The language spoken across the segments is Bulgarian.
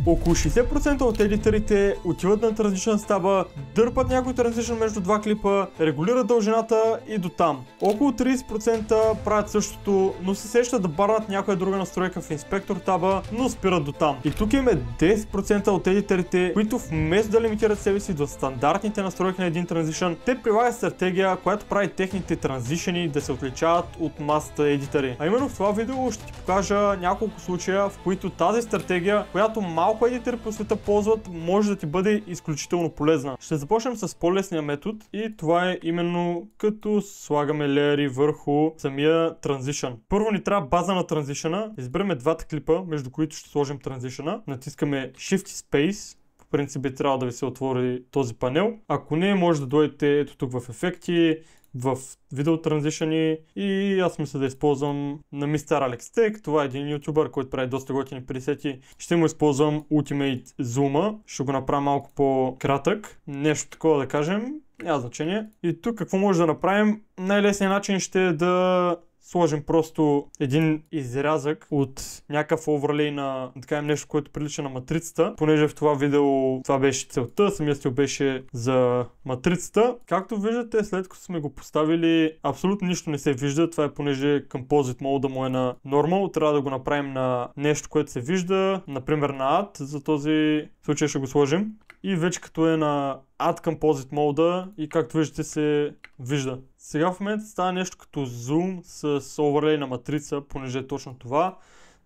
Около 60% от едиторите отиват на Transition стаба, дърпат някой Transition между два клипа, регулират дължината и до там. Около 30% правят същото, но се сещат да барнат някоя друга настройка в инспектор таба, но спират до там. И тук имаме 10% от едиторите, които вместо да лимитират себе си до стандартните настройки на един Transition, те прилагат стратегия, която прави техните транзишени да се отличават от масата едитори. А именно в това видео ще ти покажа няколко случая, в които тази стратегия, която малко едитори по света ползват, може да ти бъде изключително полезна. Ще започнем с по-лесния метод и това е именно като слагаме леери върху самия Transition. Първо ни трябва база на Transition, изберем двата клипа, между които ще сложим Transition, натискаме Shift Space. В принцип би трябвало да ви се отвори този панел. Ако не, може да дойдете ето тук в ефекти, в видео транзишъни и аз мисля да използвам на Mr. Alex Tech. Това е един ютубър, който прави доста готини пресети. Ще му използвам Ultimate Zoom. Ще го направя малко по-кратък. Нещо такова да кажем. Няма значение. И тук какво може да направим? Най-лесният начин ще е да сложим просто един изрязък от някакъв оверлей на нещо, което прилича на матрицата, понеже в това видео това беше целта, самия стил беше за матрицата. Както виждате, след като сме го поставили, абсолютно нищо не се вижда. Това е понеже Composite Mode му е на Normal. Трябва да го направим на нещо, което се вижда, например на Add. За този случай ще го сложим. И вече като е на Add Composite Mode и както виждате се вижда. Сега в момента става нещо като Zoom с оверлей на матрица, понеже е точно това.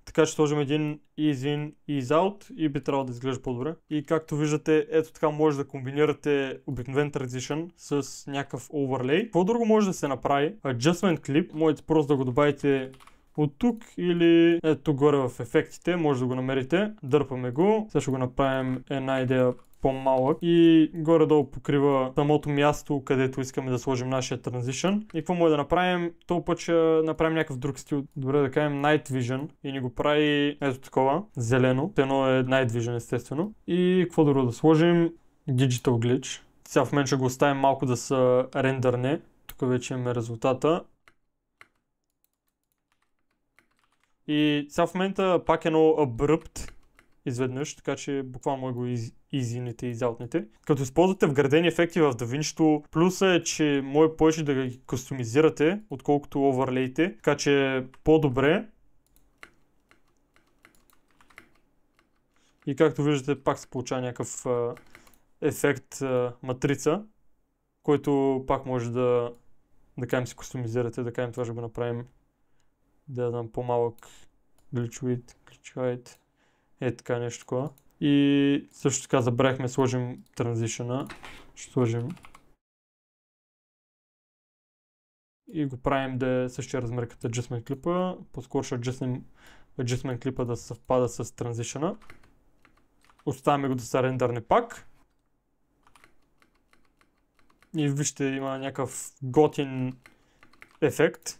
Така че сложим един Ease In, Ease Out и би трябвало да изглежда по-добре. И както виждате, ето така може да комбинирате обикновен Transition с някакъв оверлей. Какво друго може да се направи? Adjustment Clip, можете просто да го добавите от тук или ето тук горе в ефектите, може да го намерите. Дърпаме го, сега ще го направим една идея по-малък и горе-долу покрива самото място, където искаме да сложим нашия Transition. И какво може да направим? Този път ще направим някакъв друг стил. Добре да кажем Night Vision и ни го прави ето такова, зелено. Едно е Night Vision естествено. И какво друго да сложим? Digital Glitch. Сега в мен ще го оставим малко да се рендърне. Тук вече имаме резултата. И сега в момента пак едно Abrupt изведнъж, така че буквално може го изинете и изаутнете. Като използвате вградени ефекти в DaVinci, плюса е, че може повече да ги кастомизирате, отколкото оверлейте, така че по-добре. И както виждате, пак се получава някакъв ефект матрица, който пак може да кажем си кастомизирате, да кажем това ще го направим, да дам по-малък glitch width, glitch height. Е така нещо такова. И също така забравихме да сложим Transition-а. Ще сложим. И го правим да е същия размер като Adjustment клипа. По-скоро ще Adjustment клипа да съвпада с Transition-а. Оставяме го да се рендърне пак. И вижте, има някакъв готин ефект.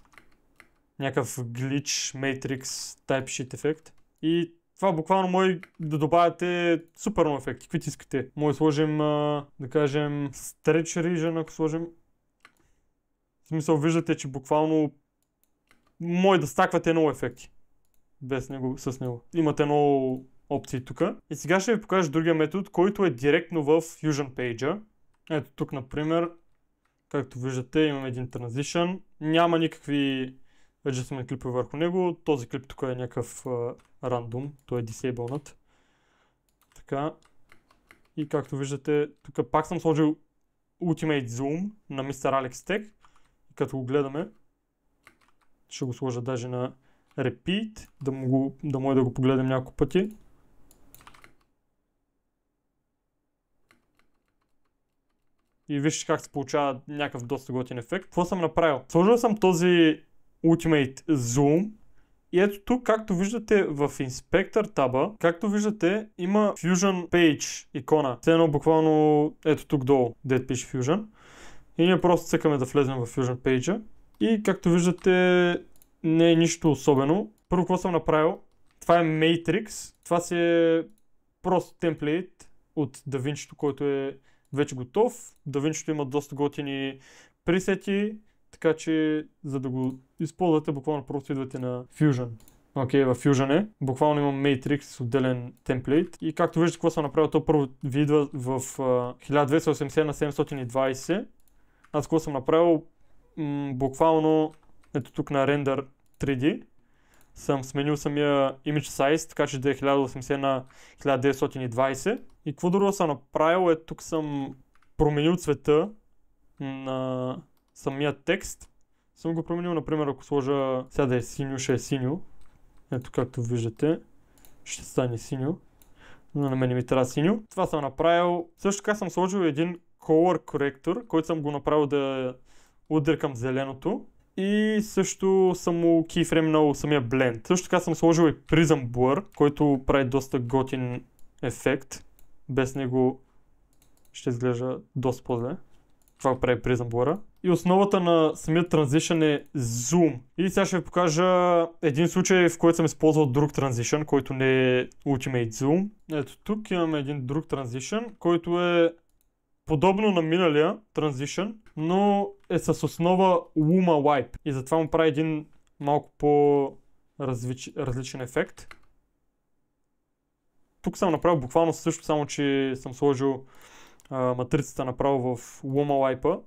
Някакъв Glitch Matrix Type Sheet ефект. И това буквално може да добавяте супер много ефекти, каквито искате. Може да сложим, да кажем, Stretch Region, ако сложим. В смисъл, виждате, че буквално може да стаквате много ефекти. Без него, с него. Имате много опции тук. И сега ще ви покажа другия метод, който е директно в Fusion Page. Ето тук, например, както виждате, имаме един Transition. Няма никакви adjustment клипове върху него. Този клип тук е някакъв рандом, той е disablenат. Така. И както виждате, тук пак съм сложил Ultimate Zoom на Mr. Alex Tech. И като го гледаме, ще го сложа даже на Repeat, да може да го погледнем няколко пъти. И вижте как се получава някакъв доста готин ефект. Какво съм направил? Сложил съм този Ultimate Zoom. И ето тук, както виждате в Inspector таба, както виждате, има Fusion Page икона. Все едно буквално ето тук долу, дето пише Fusion. И ние просто цъкаме да влезем в Fusion Page. И както виждате, не е нищо особено. Първо, какво съм направил? Това е Matrix. Това си е просто темплейт от DaVinci, който е вече готов. DaVinci има доста готини пресети. Така че, за да го използвате, буквално просто идвате на Fusion. Окей, в Fusion е. Буквално имам Matrix с отделен темплейт. И както виждате какво съм направил, то първо ви идва в 1280 на 720. Аз какво съм направил, буквално ето тук на Render 3D съм сменил самия image size, така че да е 1080 на 1920. И какво друго съм направил е, тук съм променил цвета на самия текст. Съм го променил, например, ако сложа сега да е синьо, ще е синьо. Ето както виждате, ще стане синьо. Но на мен ми трябва синьо. Това съм направил. Също така съм сложил един Color Corrector, който съм го направил да удари към зеленото. И също съм му кейфреймнал самия Blend. Също така съм сложил и Prism Blur, който прави доста готин ефект. Без него ще изглежда доста по-зле. Това прави Prism Blur. И основата на самия транзишън е Zoom. И сега ще ви покажа един случай, в който съм използвал друг транзишън, който не е Ultimate Zoom. Ето тук имаме един друг транзишън, който е подобно на миналия транзишън, но е с основа Luma Wipe. И затова му прави един малко по-различен ефект. Тук съм направил буквално също, само че съм сложил матрицата направо в Luma Wipe.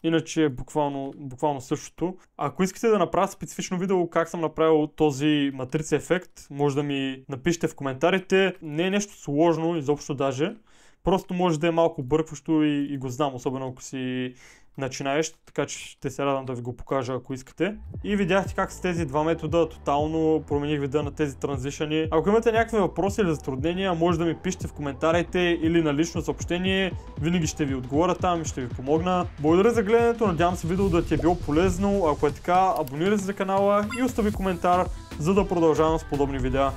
Иначе е буквално същото. Ако искате да направя специфично видео как съм направил този матрица ефект, може да ми напишете в коментарите. Не е нещо сложно, изобщо даже. Просто може да е малко бъркващо и го знам, особено ако си начинаещ, така че ще се радвам да ви го покажа, ако искате. И видяхте как с тези два метода тотално промених вида на тези транзишъни. Ако имате някакви въпроси или затруднения, може да ми пишете в коментарите или на лично съобщение. Винаги ще ви отговоря там и ще ви помогна. Благодаря за гледането, надявам се видео да ти е било полезно. Ако е така, абонирай се за канала и остави коментар, за да продължавам с подобни видеа.